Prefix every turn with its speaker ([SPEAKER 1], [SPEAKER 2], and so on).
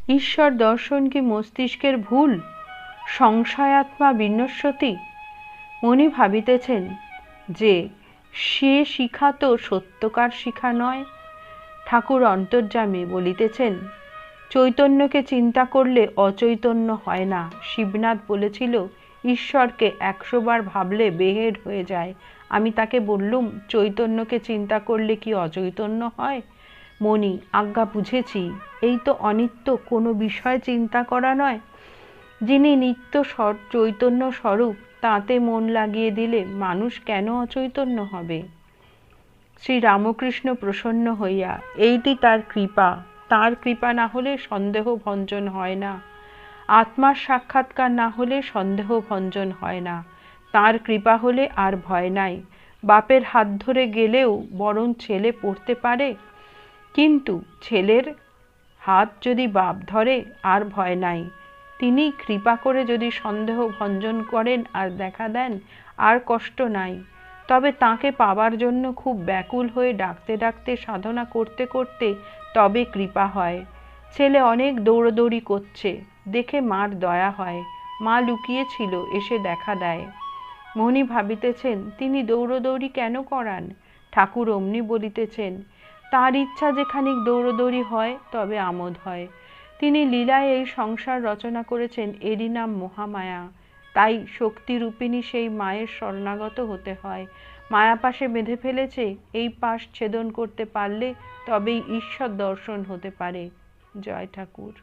[SPEAKER 1] ঈশ্বর দর্শন কি মস্তিষ্কের ভুল? সংশয়াত্মা বিনশ্যতি। মনি ভাবিতেছেন যে সে শিখা তো সত্যকার শিখা নয়। ঠাকুর অন্তর্যামী বলিতেছেন, চৈতন্যকে চিন্তা করলে অচৈতন্য হয় না। শিবনাথ বলেছিল, ঈশ্বরকে 100 বার ভাবলে বেহেড হয়ে যায়। আমি তাকে বললুম, চৈতন্যকে চিন্তা করলে কি অচৈতন্য হয়? মনি, আজ্ঞা বুঝেছি। এই তো অনিত্য কোনো বিষয় চিন্তা করা নয়। যিনি নিত্য চৈতন্য স্বরূপ, তাতে মন লাগিয়ে দিলে মানুষ কেন অচৈতন্য হবে? শ্রী রামকৃষ্ণ প্রসন্ন হইয়া, এইটি তার কৃপা। তার কৃপা না হলে সন্দেহ ভঞ্জন হয় না। আত্মার সাক্ষাৎকার না হলে সন্দেহ ভঞ্জন হয় না। তার কৃপা হলে আর ভয় নাই। বাপের হাত ধরে গেলেও বরং ছেলে পড়তে পারে, কিন্তু ছেলের হাত যদি বাপ ধরে আর ভয় নাই। তিনি কৃপা করে যদি সন্দেহ ভঞ্জন করেন আর দেখা দেন, আর কষ্ট নাই। তবে তাকে পাবার জন্য খুব ব্যাকুল হয়ে ডাকতে ডাকতে সাধনা করতে করতে তবে কৃপা হয়। ছেলে অনেক দৌড়দৌড়ি করছে, দেখে মার দয়া হয়। মা লুকিয়েছিল, এসে দেখা দেয়। মনি ভাবিতেছেন, তিনি দৌড়দৌড়ি কেন করান? ঠাকুর অমনি বলিতেছেন, তার ইচ্ছা যেখানিক দৌড়দৌড়ি হয় তবে আমোদ হয়। তিনি লীলায় এই সংসার রচনা করেছেন, এরই নাম মহামায়া। তাই শক্তিরূপিণী সেই মায়ের শরণাগত হতে হয়। মায়া পাশে বেঁধে ফেলেছে, এই পাশ ছেদন করতে পারলে তবেই ঈশ্বর দর্শন হতে পারে। জয় ঠাকুর।